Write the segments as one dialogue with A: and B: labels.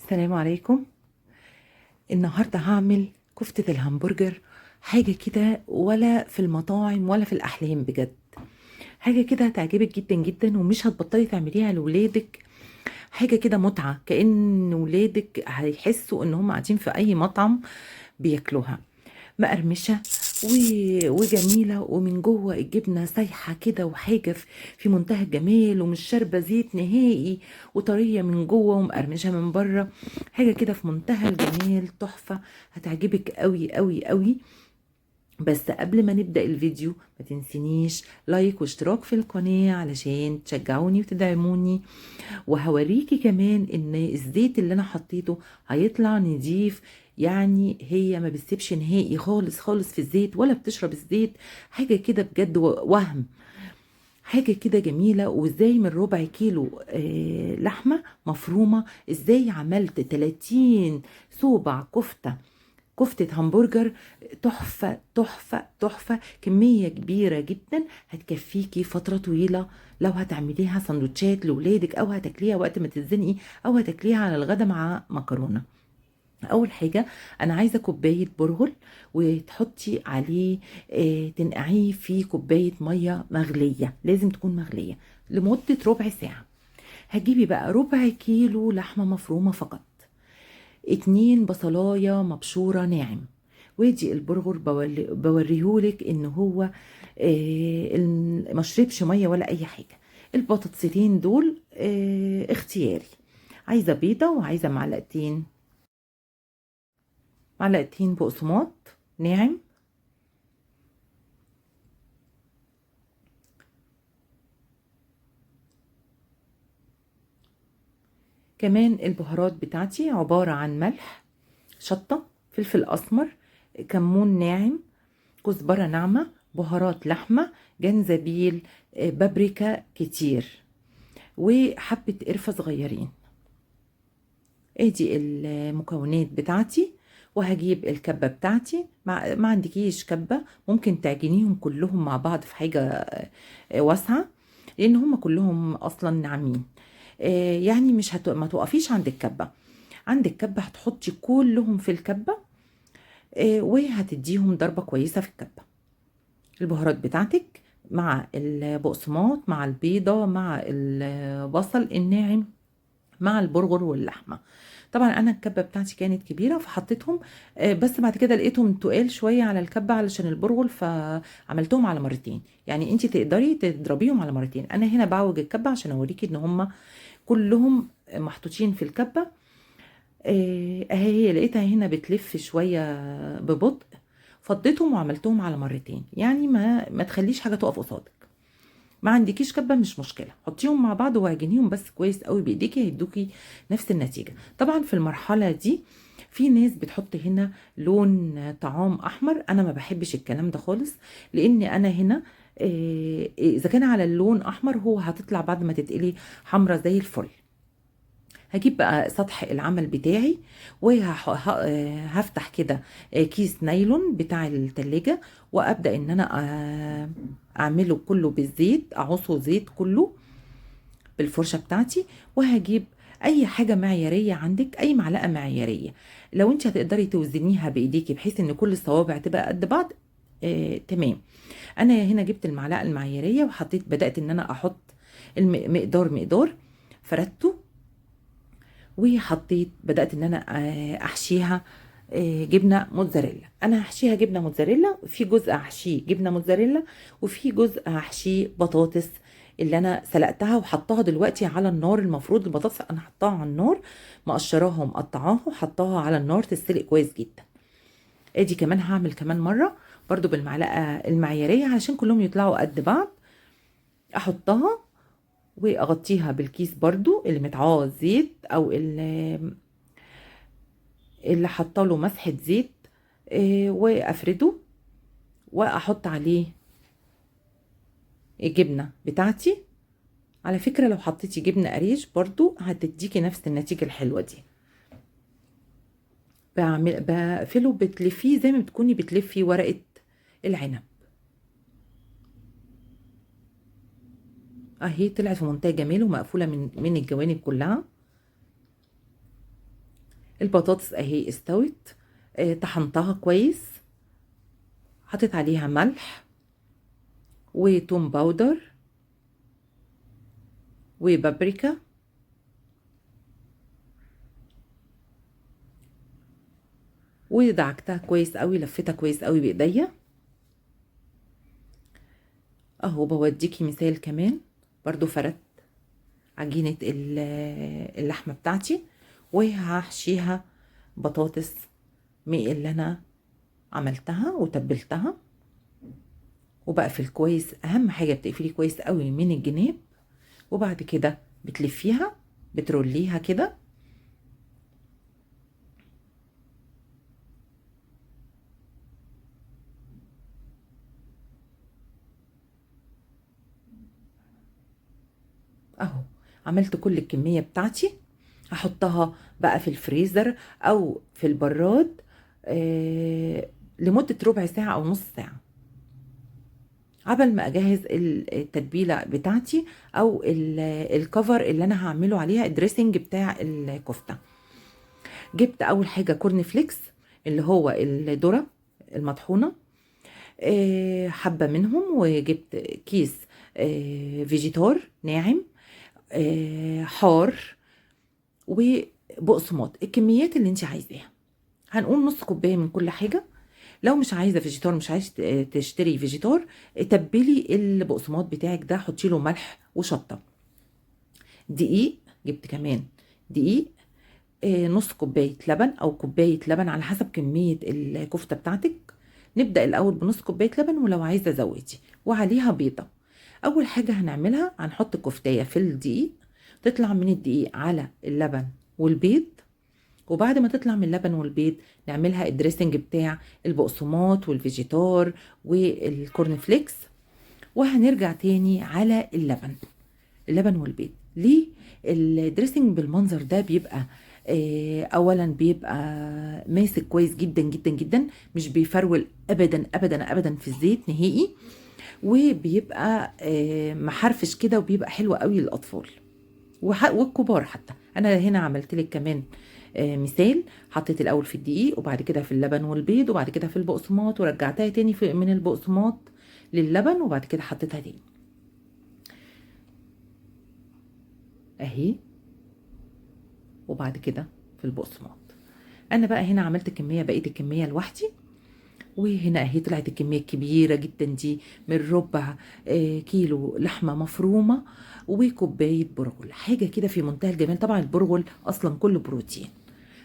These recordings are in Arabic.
A: السلام عليكم. النهارده هعمل كفتة الهمبرجر، حاجة كده ولا في المطاعم ولا في الأحلام بجد. حاجة كده هتعجبك جدا جدا ومش هتبطلي تعمليها لولادك. حاجة كده متعة، كأن ولادك هيحسوا ان هم قاعدين في أي مطعم بياكلوها. مقرمشة وجميلة، ومن جوه الجبنة سايحة كده، وحاجة في منتهى الجمال، ومش شاربة زيت نهائي، وطرية من جوه ومقرمشة من بره. حاجة كده في منتهى الجمال، تحفة. هتعجبك قوي قوي قوي. بس قبل ما نبدأ الفيديو ما تنسينيش لايك واشتراك في القناة علشان تشجعوني وتدعموني. وهوريكي كمان ان الزيت اللي انا حطيته هيطلع نضيف، يعني هي ما بتسيبش نهائي خالص خالص في الزيت ولا بتشرب الزيت. حاجة كده بجد وهم. حاجة كده جميلة. وازاي من ربع كيلو لحمة مفرومة ازاي عملت 30 صوبع كفتة همبرجر. تحفة تحفة تحفة. كمية كبيرة جدا هتكفيكي فترة طويلة، لو هتعمليها سندوتشات لولادك، او هتاكليها وقت ما تتزنقي، او هتاكليها على الغدا مع مكرونة. اول حاجة انا عايزة كوباية برغل، وتحطي عليه تنقعيه في كوباية مية مغلية، لازم تكون مغلية لمدة ربع ساعة. هتجيبي بقى ربع كيلو لحمة مفرومة فقط، 2 بصلاية مبشورة ناعم. وادي البرغر بوريهولك ان هو مشربش مية ولا اي حاجة. البطاطسيتين دول اختياري، عايزة بيضة وعايزة معلقتين بقسماط ناعم. كمان البهارات بتاعتي عبارة عن ملح، شطة، فلفل أسمر، كمون ناعم، كزبرة ناعمة، بهارات لحمة، جنزبيل، بابريكا كتير، وحبة قرفة صغيرين. ادي المكونات بتاعتي. وهجيب الكبة بتاعتي، ما عندكيش كبة ممكن تعجنيهم كلهم مع بعض في حاجة واسعة، لان هم كلهم اصلا ناعمين. يعني مش ما توقفيش عند الكبة. عند الكبة هتحطي كلهم في الكبة، وهتديهم ضربة كويسة في الكبة. البهارات بتاعتك مع البقسماط مع البيضة مع البصل الناعم مع البرغل واللحمه. طبعا انا الكبه بتاعتي كانت كبيره فحطيتهم، بس بعد كده لقيتهم تقال شويه على الكبه علشان البرغل، فعملتهم على مرتين. يعني انت تقدري تضربيهم على مرتين. انا هنا بعوج الكبه عشان اوريكي ان هم كلهم محطوطين في الكبه. اهي لقيتها هنا بتلف شويه ببطء، فضيتهم وعملتهم على مرتين. يعني ما تخليش حاجه تقف قصادك. ما عندكيش كبه مش مشكله، حطيهم مع بعض واعجنيهم بس كويس قوي بايديكي، هيدوكي نفس النتيجه. طبعا في المرحله دي في ناس بتحط هنا لون طعام احمر، انا ما بحبش الكلام ده خالص. لان انا هنا اذا كان على اللون احمر هو هتطلع بعد ما تتقلي حمرة زي الفل. هجيب بقى سطح العمل بتاعي، وهفتح كده كيس نايلون بتاع التلاجة، وابدأ ان انا اعمله كله بالزيت، اعصه زيت كله بالفرشة بتاعتي. وهجيب اي حاجة معيارية عندك، اي معلقة معيارية، لو انت هتقدري توزنيها بايديكي بحيث ان كل الصوابع تبقى قد بعض. تمام. انا هنا جبت المعلقة المعيارية وحطيت، بدأت ان انا احط مقدار فردته، وحطيت بدأت ان انا احشيها جبنه موتزاريلا. انا هحشيها جبنه موتزاريلا، في جزء هحشيه جبنه موتزاريلا، وفي جزء هحشيه بطاطس اللي انا سلقتها وحطاها دلوقتي على النار. المفروض البطاطس انا حطاها على النار، مقشراها ومقطعاها وحطاها على النار تتسلق كويس جدا. ادي كمان هعمل كمان مره برضو بالمعلقه المعياريه علشان كلهم يطلعوا قد بعض. احطها واغطيها بالكيس برضو اللي متعوض زيت، او اللي حاطه له مسحه زيت، وافرده واحط عليه الجبنه بتاعتي. على فكره لو حطيتي جبنه قريش برضو هتديكي نفس النتيجه الحلوه دي. بقفله، بتلفيه زي ما بتكوني بتلفي ورقه العنب. اهي طلعت في منتهى جمال ومقفوله من الجوانب كلها. البطاطس اهي استوت، طحنتها كويس، حطيت عليها ملح وتوم باودر وبابريكا ودعكتها كويس قوي، لفتها كويس قوي بايديا. اهو بوديكي مثال كمان، برضو فردت عجينة اللحمة بتاعتي وهحشيها بطاطس من اللي انا عملتها وتبلتها، وبقفل كويس. اهم حاجة بتقفلي كويس قوي من الجناب، وبعد كده بتلفيها، بتروليها كده. اهو عملت كل الكمية بتاعتي، هحطها بقى في الفريزر او في البراد لمدة ربع ساعة او نص ساعة، قبل ما اجهز التتبيلة بتاعتي او الكفر اللي انا هعمله عليها الدريسنج بتاع الكفتة. جبت اول حاجة كورن فليكس اللي هو الذرة المطحونة، حبة منهم، وجبت كيس فيجيتار ناعم حار، وبقسماط الكميات اللي انت عايزاها. هنقول نص كوبايه من كل حاجه. لو مش عايزه فيجيتار، مش عايز تشتري فيجيتار، تبلي البقسماط بتاعك ده، حطي له ملح وشطه. دقيق، جبت كمان دقيق، نص كوبايه لبن او كوبايه لبن على حسب كميه الكفته بتاعتك. نبدا الاول بنص كوبايه لبن، ولو عايزه زودي، وعليها بيضه. اول حاجه هنعملها هنحط كفتايه في الدقيق، تطلع من الدقيق على اللبن والبيض، وبعد ما تطلع من اللبن والبيض نعملها الدريسنج بتاع البقسماط والفيجيتار والكورن فليكس، وهنرجع تاني على اللبن والبيض. ليه الدريسنج بالمنظر ده؟ بيبقى اولا بيبقى ماسك كويس جدا جدا جدا، مش بيفرول ابدا ابدا ابدا في الزيت نهائي، وبيبقى محرفش كده، وبيبقى حلو قوي للاطفال والكبار حتى. انا هنا عملت لك كمان مثال، حطيت الاول في الدقيق، وبعد كده في اللبن والبيض، وبعد كده في البقسماط، ورجعتها تاني من البقسماط للبن، وبعد كده حطيتها تاني اهي، وبعد كده في البقسماط. انا بقى هنا عملت كميه، بقيت الكميه لوحدي، وهنا اهي طلعت الكميه الكبيره جدا دي من ربع كيلو لحمه مفرومه وكوبايه برغل. حاجه كده في منتهى الجمال. طبعا البرغل اصلا كله بروتين،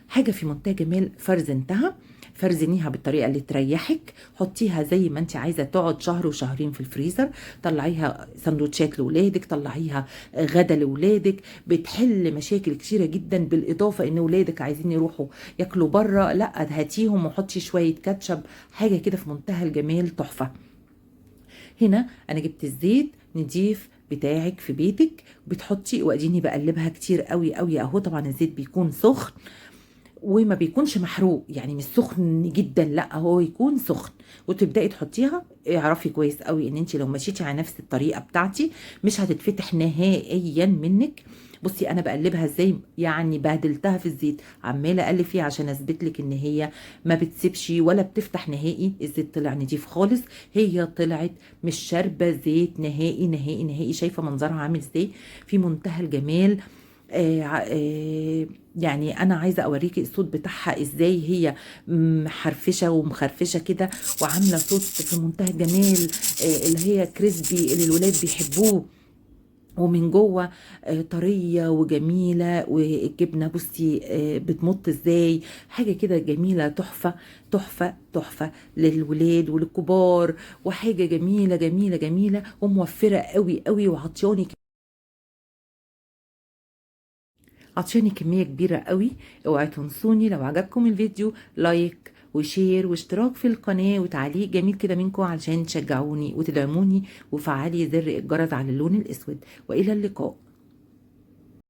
A: حاجه في منتهى جمال. فرزنتها، فرزنيها بالطريقه اللي تريحك، حطيها زي ما انت عايزه، تقعد شهر وشهرين في الفريزر. طلعيها سندوتشات لاولادك، طلعيها غدا لاولادك، بتحل مشاكل كتيره جدا. بالاضافه ان اولادك عايزين يروحوا ياكلوا بره، لا هاتيهم وحطي شويه كاتشب، حاجه كده في منتهى الجمال، تحفه. هنا انا جبت الزيت نضيف بتاعك في بيتك، بتحطي، واديني بقلبها كتير قوي قوي اهو. طبعا الزيت بيكون سخن وما بيكونش محروق، يعني مش سخن جدا، لا هو يكون سخن، وتبداي تحطيها. اعرفي كويس قوي ان انت لو مشيتي على نفس الطريقه بتاعتي مش هتتفتح نهائيا منك. بصي انا بقلبها ازاي، يعني بهدلتها في الزيت، عماله اقلب فيها عشان اثبت لك ان هي ما بتسيبش ولا بتفتح نهائي. الزيت طلع نضيف خالص، هي طلعت مش شاربه زيت نهائي نهائي نهائي. شايفه منظرها عامل ازاي؟ في منتهى الجمال. يعني انا عايزه اوريكي الصوت بتاعها ازاي، هي محرفشه ومخرفشه كده، وعامله صوت في منتهى الجمال، اللي هي كريسبي اللي الولاد بيحبوه، ومن جوه طريه وجميله. والجبنه بصي بتمط ازاي، حاجه كده جميله، تحفه تحفه تحفه للولاد وللكبار، وحاجه جميله جميله جميله وموفره قوي قوي، عطشاني كمية كبيرة قوي. اوعي تنسوني لو عجبكم الفيديو لايك وشير واشتراك في القناة وتعليق جميل كده منكم علشان تشجعوني وتدعموني، وفعلي زر الجرس على اللون الاسود. والى اللقاء.